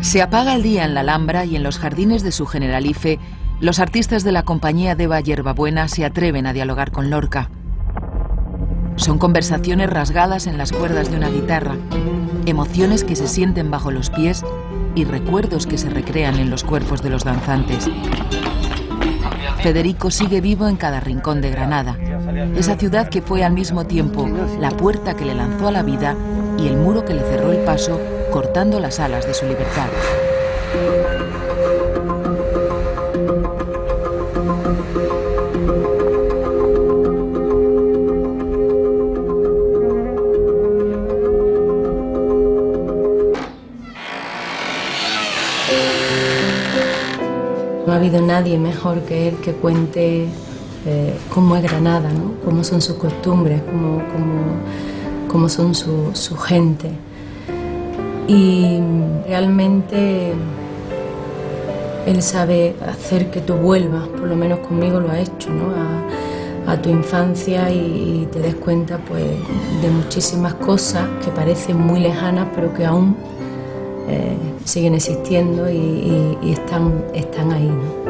Se apaga el día en la Alhambra y en los jardines de su Generalife, los artistas de la compañía Deva Hierbabuena se atreven a dialogar con Lorca. Son conversaciones rasgadas en las cuerdas de una guitarra, emociones que se sienten bajo los pies y recuerdos que se recrean en los cuerpos de los danzantes. Federico sigue vivo en cada rincón de Granada, esa ciudad que fue al mismo tiempo la puerta que le lanzó a la vida y el muro que le cerró el paso, cortando las alas de su libertad. No ha habido nadie mejor que él que cuente cómo es Granada, ¿no? Cómo son sus costumbres, cómo son su gente. Y realmente él sabe hacer que tú vuelvas, por lo menos conmigo lo ha hecho, ¿no? A tu infancia y te des cuenta pues, de muchísimas cosas que parecen muy lejanas, pero que aún siguen existiendo y están ahí, ¿no?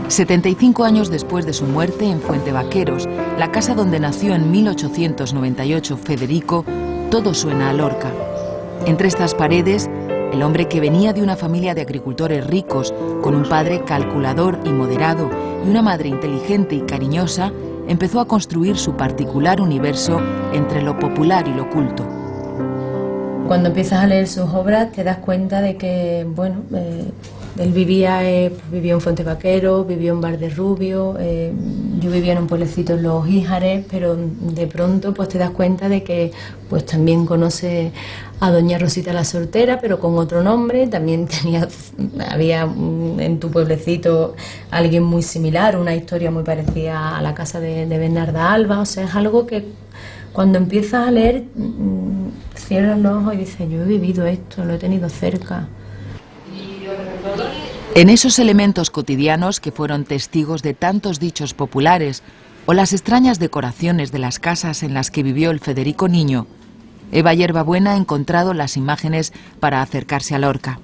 75 años después de su muerte en Fuentevaqueros, la casa donde nació en 1898 Federico, todo suena a Lorca. Entre estas paredes, el hombre que venía de una familia de agricultores ricos, con un padre calculador y moderado y una madre inteligente y cariñosa, empezó a construir su particular universo entre lo popular y lo culto. Cuando empiezas a leer sus obras te das cuenta de que, bueno, él vivió en Fuentevaqueros, vivió en Valderrubio, yo vivía en un pueblecito en Los Híjares, pero de pronto pues te das cuenta de que pues también conoce a doña Rosita la Soltera, pero con otro nombre. También había en tu pueblecito alguien muy similar, una historia muy parecida a la casa de Bernarda Alba. O sea, es algo que cuando empiezas a leer cierras los ojos y dices, yo he vivido esto, lo he tenido cerca. En esos elementos cotidianos que fueron testigos de tantos dichos populares o las extrañas decoraciones de las casas en las que vivió el Federico niño, Eva Hierbabuena ha encontrado las imágenes para acercarse a Lorca.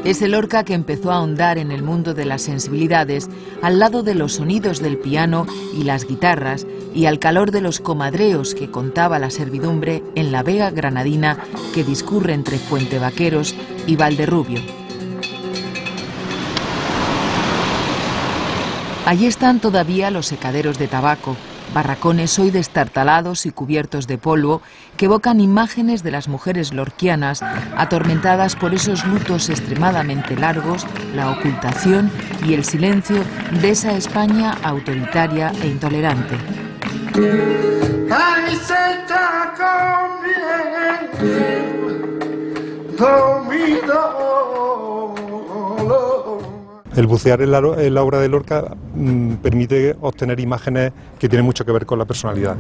Es el Lorca que empezó a ahondar en el mundo de las sensibilidades al lado de los sonidos del piano y las guitarras y al calor de los comadreos que contaba la servidumbre en la vega granadina que discurre entre Fuentevaqueros y Valderrubio. Allí están todavía los secaderos de tabaco, barracones hoy destartalados y cubiertos de polvo que evocan imágenes de las mujeres lorquianas atormentadas por esos lutos extremadamente largos, la ocultación y el silencio de esa España autoritaria e intolerante. El bucear en la obra de Lorca permite obtener imágenes que tienen mucho que ver con la personalidad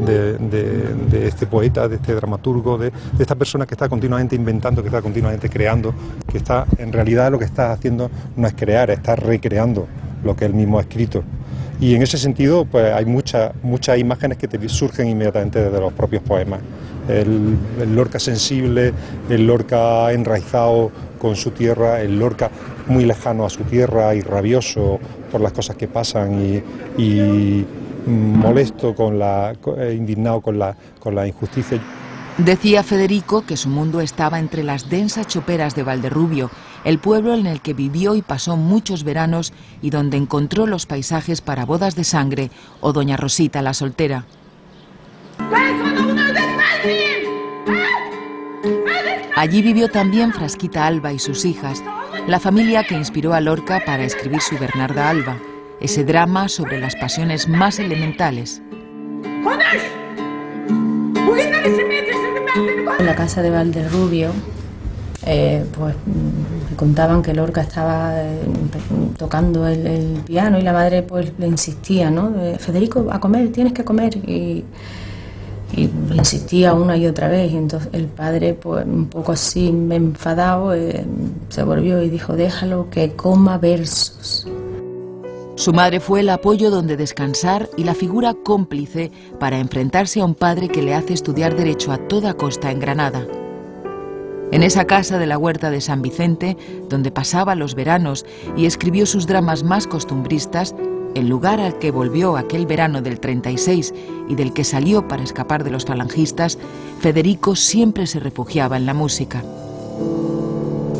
de este poeta, de este dramaturgo, de esta persona que está continuamente inventando, que está continuamente creando, que está en realidad lo que está haciendo no es crear, está recreando lo que él mismo ha escrito. Y en ese sentido pues hay muchas imágenes que te surgen inmediatamente desde los propios poemas. El Lorca sensible, el Lorca enraizado con su tierra, el Lorca muy lejano a su tierra y rabioso por las cosas que pasan y molesto, indignado con la injusticia. Decía Federico que su mundo estaba entre las densas choperas de Valderrubio, el pueblo en el que vivió y pasó muchos veranos y donde encontró los paisajes para Bodas de Sangre o Doña Rosita la Soltera. Allí vivió también Frasquita Alba y sus hijas, la familia que inspiró a Lorca para escribir su Bernarda Alba, ese drama sobre las pasiones más elementales. En la casa de Valderrubio, pues contaban que Lorca estaba tocando el piano y la madre pues le insistía, ¿no? Federico, a comer, tienes que comer. Y le insistía una y otra vez, y entonces el padre, pues un poco así enfadado, se volvió y dijo: déjalo que coma versos. Su madre fue el apoyo donde descansar y la figura cómplice para enfrentarse a un padre que le hace estudiar Derecho a toda costa en Granada. En esa casa de la Huerta de San Vicente, donde pasaba los veranos y escribió sus dramas más costumbristas, el lugar al que volvió aquel verano del 36 y del que salió para escapar de los falangistas, Federico siempre se refugiaba en la música.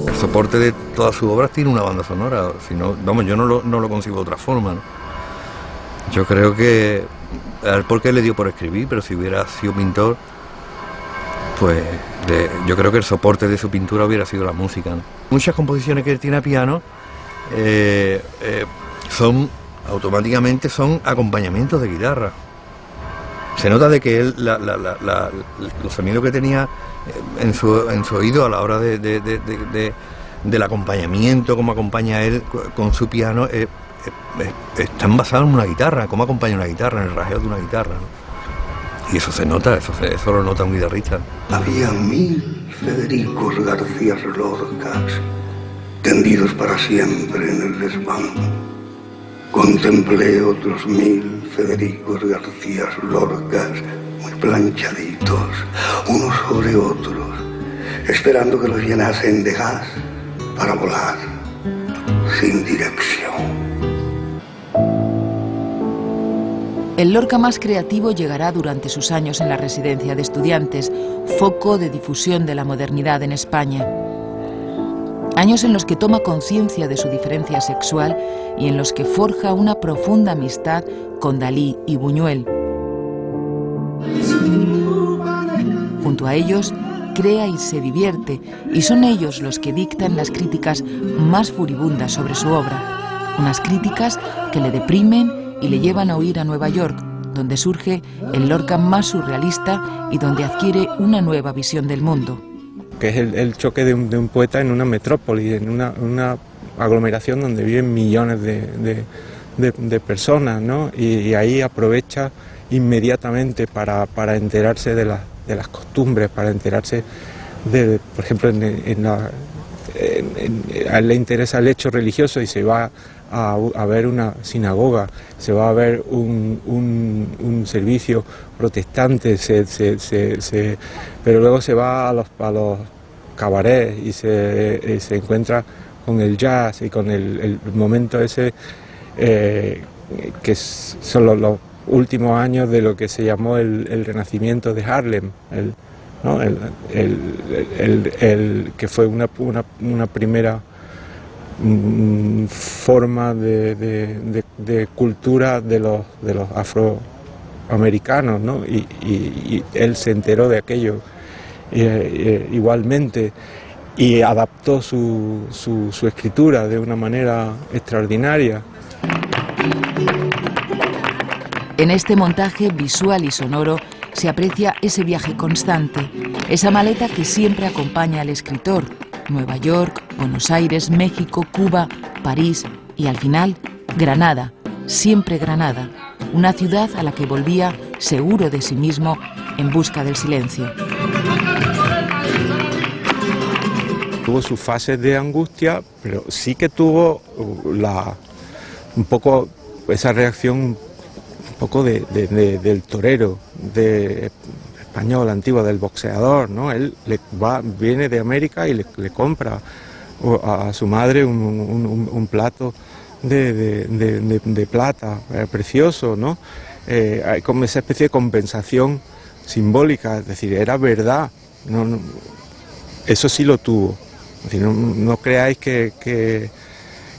El soporte de todas sus obras tiene una banda sonora, si no, vamos, yo no lo concibo de otra forma, ¿no? Yo creo que, a ver por qué le dio por escribir, pero si hubiera sido pintor, pues yo creo que el soporte de su pintura hubiera sido la música, ¿no? Muchas composiciones que él tiene a piano automáticamente son acompañamientos de guitarra. Se nota de que él, los sonidos que tenía en su oído a la hora del acompañamiento, cómo acompaña él con su piano, están basados en una guitarra, cómo acompaña una guitarra, en el rasgueo de una guitarra, ¿no? Y eso se nota, eso lo nota un guitarrista. Había 1000 Federicos García Lorcas tendidos para siempre en el desván. Contemplé otros 1000 Federicos García Lorcas muy planchaditos, unos sobre otros, esperando que los llenasen de gas para volar sin dirección. El Lorca más creativo llegará durante sus años en la residencia de estudiantes, foco de difusión de la modernidad en España. Años en los que toma conciencia de su diferencia sexual y en los que forja una profunda amistad con Dalí y Buñuel. Junto a ellos, crea y se divierte, y son ellos los que dictan las críticas más furibundas sobre su obra. Unas críticas que le deprimen y le llevan a huir a Nueva York, donde surge el Lorca más surrealista y donde adquiere una nueva visión del mundo. Que es el choque de un poeta en una metrópoli, en una aglomeración donde viven millones de personas, ¿no? Y ahí aprovecha inmediatamente para enterarse de las costumbres, para enterarse por ejemplo, a él le interesa el hecho religioso y se va a ver una sinagoga, se va a ver un servicio protestante, pero luego se va a los cabarets y se encuentra con el jazz y con el momento ese que son los últimos años de lo que se llamó el renacimiento de Harlem, que fue una primera forma de cultura de los afroamericanos, ¿no? Y él se enteró de aquello igualmente y adaptó su escritura de una manera extraordinaria. En este montaje visual y sonoro se aprecia ese viaje constante, esa maleta que siempre acompaña al escritor. Nueva York, Buenos Aires, México, Cuba, París y al final Granada, siempre Granada, una ciudad a la que volvía seguro de sí mismo en busca del silencio. Tuvo sus fases de angustia, pero sí que tuvo un poco esa reacción un poco del torero, español antiguo, del boxeador, ¿no? Él viene de América y le compra a su madre un plato de plata precioso, ¿no? Hay como esa especie de compensación simbólica, es decir, era verdad, no, eso sí lo tuvo. Es decir, no creáis que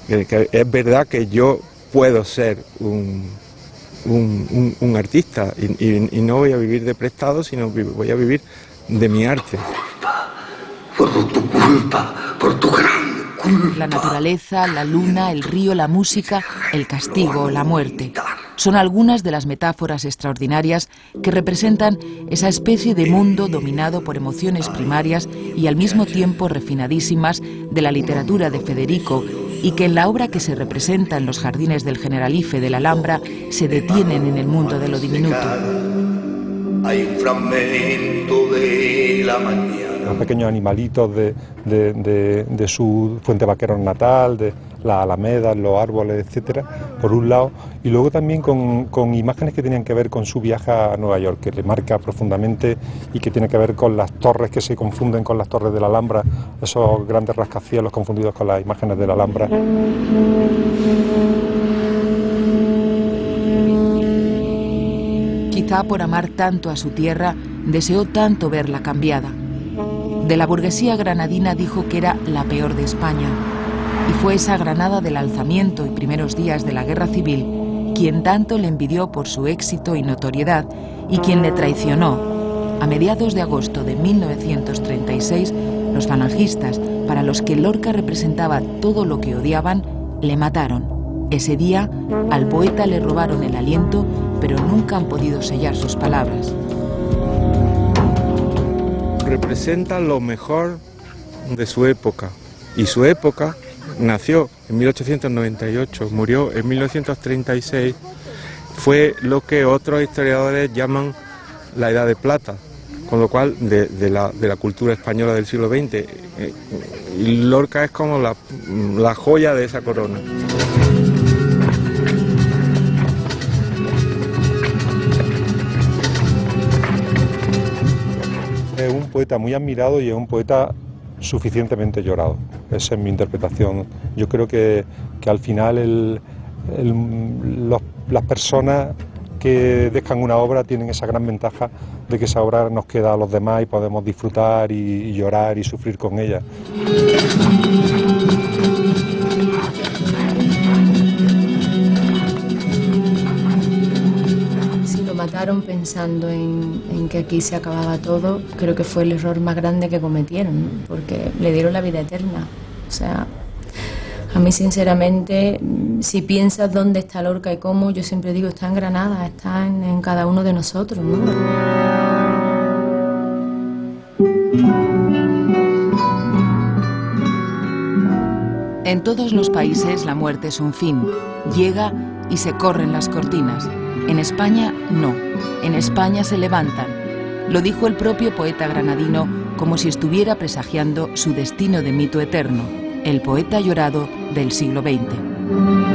es verdad que yo puedo ser un artista y no voy a vivir de prestado, sino voy a vivir de mi arte. Por tu culpa, por tu gran culpa. La naturaleza, la luna, el río, la música, el castigo, la muerte. Son algunas de las metáforas extraordinarias que representan esa especie de mundo dominado por emociones primarias y al mismo tiempo refinadísimas de la literatura de Federico, y que en la obra que se representa en los jardines del Generalife de la Alhambra se detienen en el mundo de lo diminuto. Hay un fragmento de la mañana. Los pequeños animalitos de su Fuente Vaqueros natal, de las alamedas, los árboles, etcétera, por un lado, y luego también con imágenes que tenían que ver con su viaje a Nueva York, que le marca profundamente y que tiene que ver con las torres que se confunden con las torres de la Alhambra, esos grandes rascacielos confundidos con las imágenes de la Alhambra. Quizá por amar tanto a su tierra, deseó tanto verla cambiada. De la burguesía granadina dijo que era la peor de España, y fue esa Granada del alzamiento y primeros días de la Guerra Civil quien tanto le envidió por su éxito y notoriedad, y quien le traicionó. A mediados de agosto de 1936, los falangistas, para los que Lorca representaba todo lo que odiaban, le mataron. Ese día, al poeta le robaron el aliento, pero nunca han podido sellar sus palabras. Representa lo mejor de su época, y su época nació en 1898, murió en 1936, fue lo que otros historiadores llaman la Edad de Plata, con lo cual de la cultura española del siglo XX. Y Lorca es como la joya de esa corona. Es un poeta muy admirado y es un poeta suficientemente llorado. Esa es mi interpretación. Yo creo que al final las personas que dejan una obra tienen esa gran ventaja de que esa obra nos queda a los demás y podemos disfrutar y llorar y sufrir con ella. Mataron pensando en que aquí se acababa todo, creo que fue el error más grande que cometieron, ¿no? Porque le dieron la vida eterna. O sea, a mí sinceramente, si piensas dónde está Lorca y cómo, yo siempre digo, está en Granada, está en cada uno de nosotros, ¿no? En todos los países la muerte es un fin, llega y se corren las cortinas. En España, no. En España se levantan. Lo dijo el propio poeta granadino como si estuviera presagiando su destino de mito eterno, el poeta llorado del siglo XX.